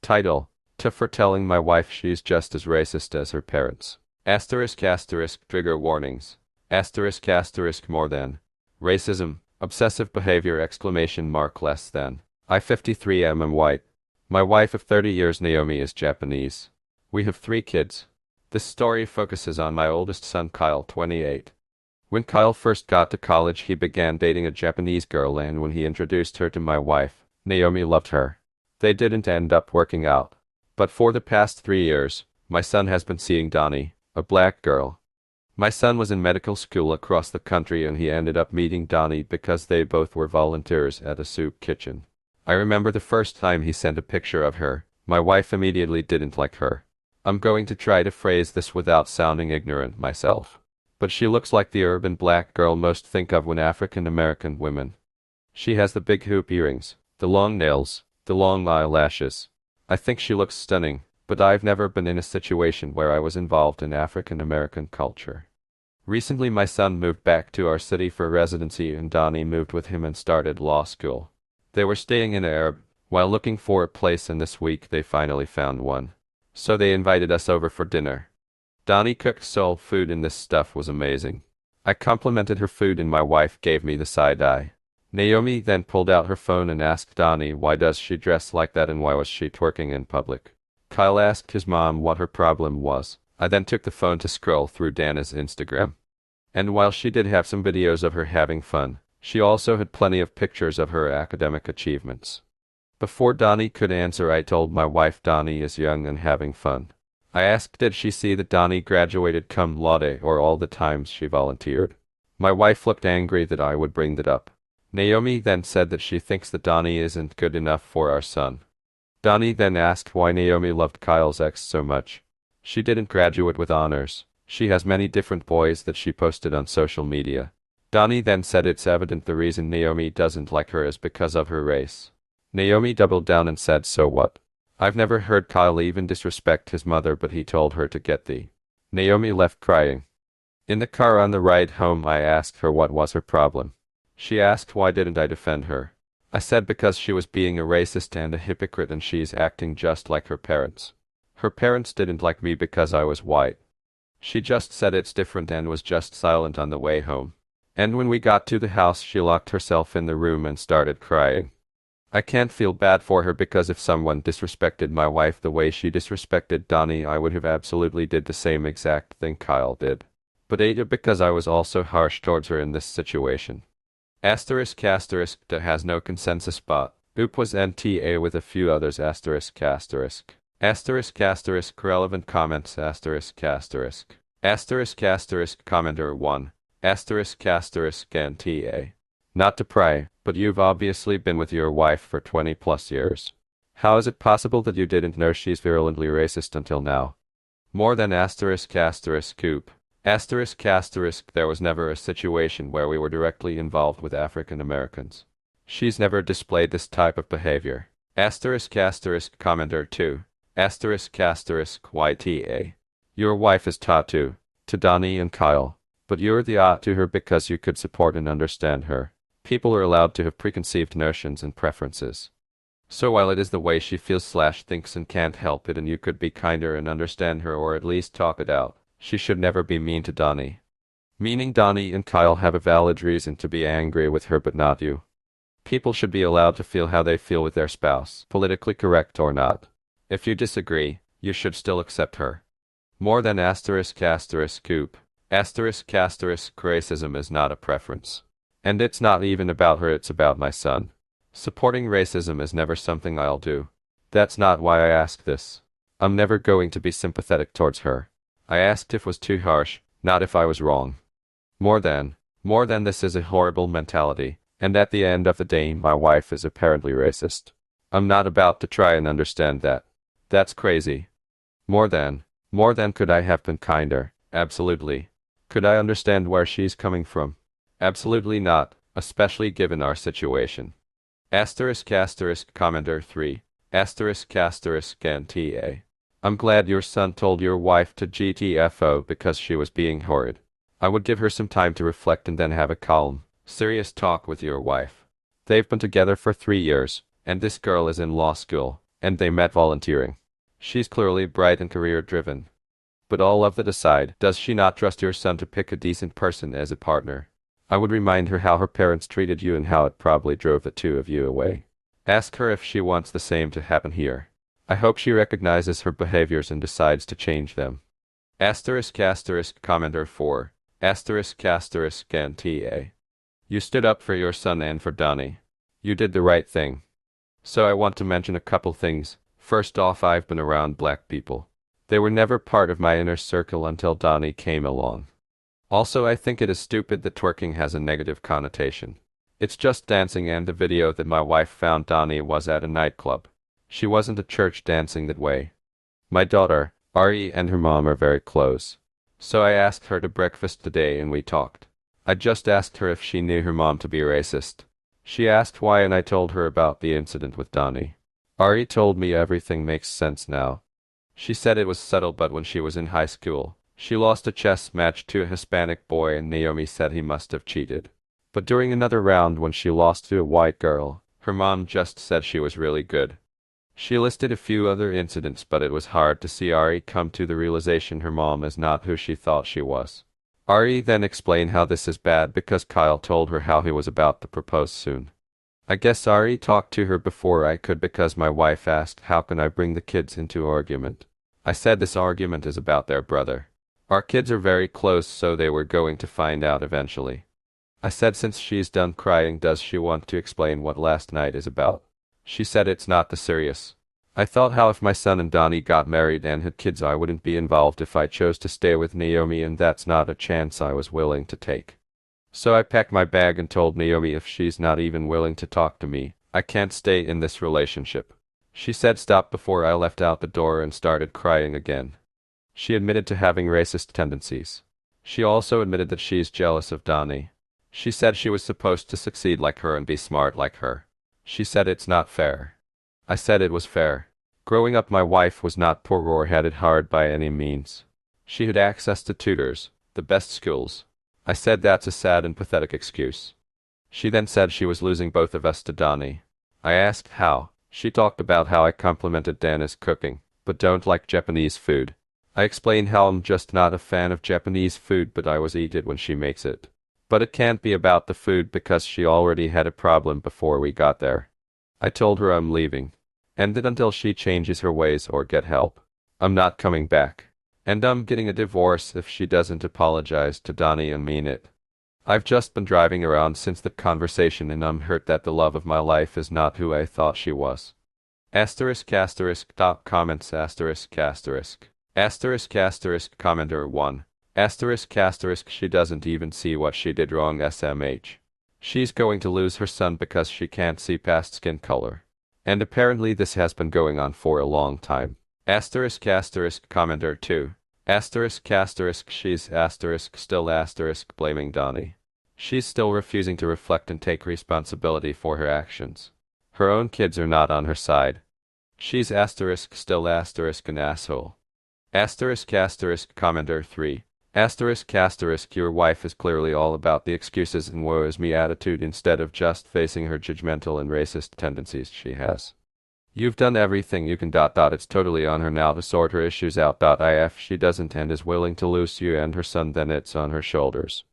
Title: To for telling my wife she's just as racist as her parents. Asterisk asterisk trigger warnings. Asterisk asterisk more than. Racism, obsessive behavior exclamation mark less than. I 53 am white. My wife of 30 years Naomi is Japanese. We have 3 kids. This story focuses on my oldest son Kyle 28. When Kyle first got to college he began dating a Japanese girl, and when he introduced her to my wife, Naomi loved her. They didn't end up working out. But for the past 3 years, my son has been seeing Donnie, a black girl. My son was in medical school across the country and he ended up meeting Donnie because they both were volunteers at a soup kitchen. I remember the first time he sent a picture of her, my wife immediately didn't like her. I'm going to try to phrase this without sounding ignorant myself. But she looks like the urban black girl most think of when African American women. She has the big hoop earrings, the long nails, the long eyelashes. I think she looks stunning, but I've never been in a situation where I was involved in African American culture. Recently my son moved back to our city for residency and Donnie moved with him and started law school. They were staying in Arab while looking for a place, and this week they finally found one. So they invited us over for dinner. Donnie cooked soul food and this stuff was amazing. I complimented her food and my wife gave me the side eye. Naomi then pulled out her phone and asked Donnie why does she dress like that and why was she twerking in public. Kyle asked his mom what her problem was. I then took the phone to scroll through Dana's Instagram. And while she did have some videos of her having fun, she also had plenty of pictures of her academic achievements. Before Donnie could answer I told my wife Donnie is young and having fun. I asked did she see that Donnie graduated cum laude or all the times she volunteered. My wife looked angry that I would bring that up. Naomi then said that she thinks that Donnie isn't good enough for our son. Donnie then asked why Naomi loved Kyle's ex so much. She didn't graduate with honors. She has many different boys that she posted on social media. Donnie then said it's evident the reason Naomi doesn't like her is because of her race. Naomi doubled down and said so what? I've never heard Kyle even disrespect his mother, but he told her to get the. Naomi left crying. In the car on the ride home I asked her what was her problem. She asked why didn't I defend her. I said because she was being a racist and a hypocrite and she's acting just like her parents. Her parents didn't like me because I was white. She just said it's different and was just silent on the way home. And when we got to the house she locked herself in the room and started crying. I can't feel bad for her because if someone disrespected my wife the way she disrespected Donnie I would have absolutely did the same exact thing Kyle did. But Ada because I was also harsh towards her in this situation. Asterisk asterisk has no consensus bot. Oop was NTA with a few others asterisk asterisk. Asterisk asterisk relevant comments asterisk asterisk. Asterisk asterisk commenter 1. Asterisk asterisk NTA. Not to pry, but you've obviously been with your wife for 20 plus years. How is it possible that you didn't know she's virulently racist until now? More than asterisk asterisk coop. Asterisk asterisk there was never a situation where we were directly involved with African Americans. She's never displayed this type of behavior. Asterisk asterisk commenter 2. Asterisk asterisk YTA. Your wife is tattoo to Donnie and Kyle, but you're the to her because you could support and understand her. People are allowed to have preconceived notions and preferences. So while it is the way she feels/thinks and can't help it and you could be kinder and understand her or at least talk it out, she should never be mean to Donnie. Meaning Donnie and Kyle have a valid reason to be angry with her but not you. People should be allowed to feel how they feel with their spouse, politically correct or not. If you disagree, you should still accept her. More than asterisk asterisk coop. Asterisk asterisk racism is not a preference. And it's not even about her, it's about my son. Supporting racism is never something I'll do. That's not why I ask this. I'm never going to be sympathetic towards her. I asked if it was too harsh, not if I was wrong. More than this is a horrible mentality, and at the end of the day my wife is apparently racist. I'm not about to try and understand that. That's crazy. More than could I have been kinder? Absolutely. Could I understand where she's coming from? Absolutely not, especially given our situation. Asterisk asterisk commenter 3. Asterisk asterisk NTA. I'm glad your son told your wife to GTFO because she was being horrid. I would give her some time to reflect and then have a calm, serious talk with your wife. They've been together for 3 years, and this girl is in law school. and they met volunteering. She's clearly bright and career-driven. But all of that aside, does she not trust your son to pick a decent person as a partner? I would remind her how her parents treated you and how it probably drove the two of you away. Ask her if she wants the same to happen here. I hope she recognizes her behaviors and decides to change them. Asterisk asterisk commenter 4. Asterisk asterisk NTA. You stood up for your son and for Donnie. You did the right thing. So I want to mention a couple things. First off, I've been around black people. They were never part of my inner circle until Donnie came along. Also, I think it is stupid that twerking has a negative connotation. It's just dancing, and the video that my wife found Donnie was at a nightclub. She wasn't at church dancing that way. My daughter, Ari, and her mom are very close. So I asked her to breakfast today and we talked. I just asked her if she knew her mom to be racist. She asked why and I told her about the incident with Donnie. Ari told me everything makes sense now. She said it was subtle, but when she was in high school, she lost a chess match to a Hispanic boy and Naomi said he must have cheated. But during another round when she lost to a white girl, her mom just said she was really good. She listed a few other incidents, but it was hard to see Ari come to the realization her mom is not who she thought she was. Ari then explained how this is bad because Kyle told her how he was about to propose soon. I guess Ari talked to her before I could because my wife asked how can I bring the kids into argument. I said this argument is about their brother. Our kids are very close, so they were going to find out eventually. I said since she's done crying, does she want to explain what last night is about? She said it's not that serious. I thought how if my son and Donnie got married and had kids I wouldn't be involved if I chose to stay with Naomi, and that's not a chance I was willing to take. So I packed my bag and told Naomi if she's not even willing to talk to me, I can't stay in this relationship. She said stop before I left out the door and started crying again. She admitted to having racist tendencies. She also admitted that she's jealous of Donnie. She said she was supposed to succeed like her and be smart like her. She said it's not fair. I said it was fair. Growing up, my wife was not poor or had it hard by any means. She had access to tutors, the best schools. I said that's a sad and pathetic excuse. She then said she was losing both of us to Donnie. I asked how. She talked about how I complimented Dana's cooking, but don't like Japanese food. I explained how I'm just not a fan of Japanese food, but I was eat it when she makes it. But it can't be about the food because she already had a problem before we got there. I told her I'm leaving. And that until she changes her ways or get help, I'm not coming back. And I'm getting a divorce if she doesn't apologize to Donnie and mean it. I've just been driving around since that conversation and I'm hurt that the love of my life is not who I thought she was. Asterisk asterisk top comments asterisk asterisk. Asterisk asterisk commenter 1. Asterisk asterisk she doesn't even see what she did wrong SMH. She's going to lose her son because she can't see past skin color. And apparently this has been going on for a long time. Asterisk asterisk commenter 2. Asterisk asterisk she's asterisk still asterisk blaming Donnie. She's still refusing to reflect and take responsibility for her actions. Her own kids are not on her side. She's asterisk still asterisk an asshole. Asterisk asterisk commenter 3. Asterisk asterisk your wife is clearly all about the excuses and woe is me attitude instead of just facing her judgmental and racist tendencies she has. You've done everything you can. It's totally on her now to sort her issues out. If she doesn't and is willing to lose you and her son, then it's on her shoulders.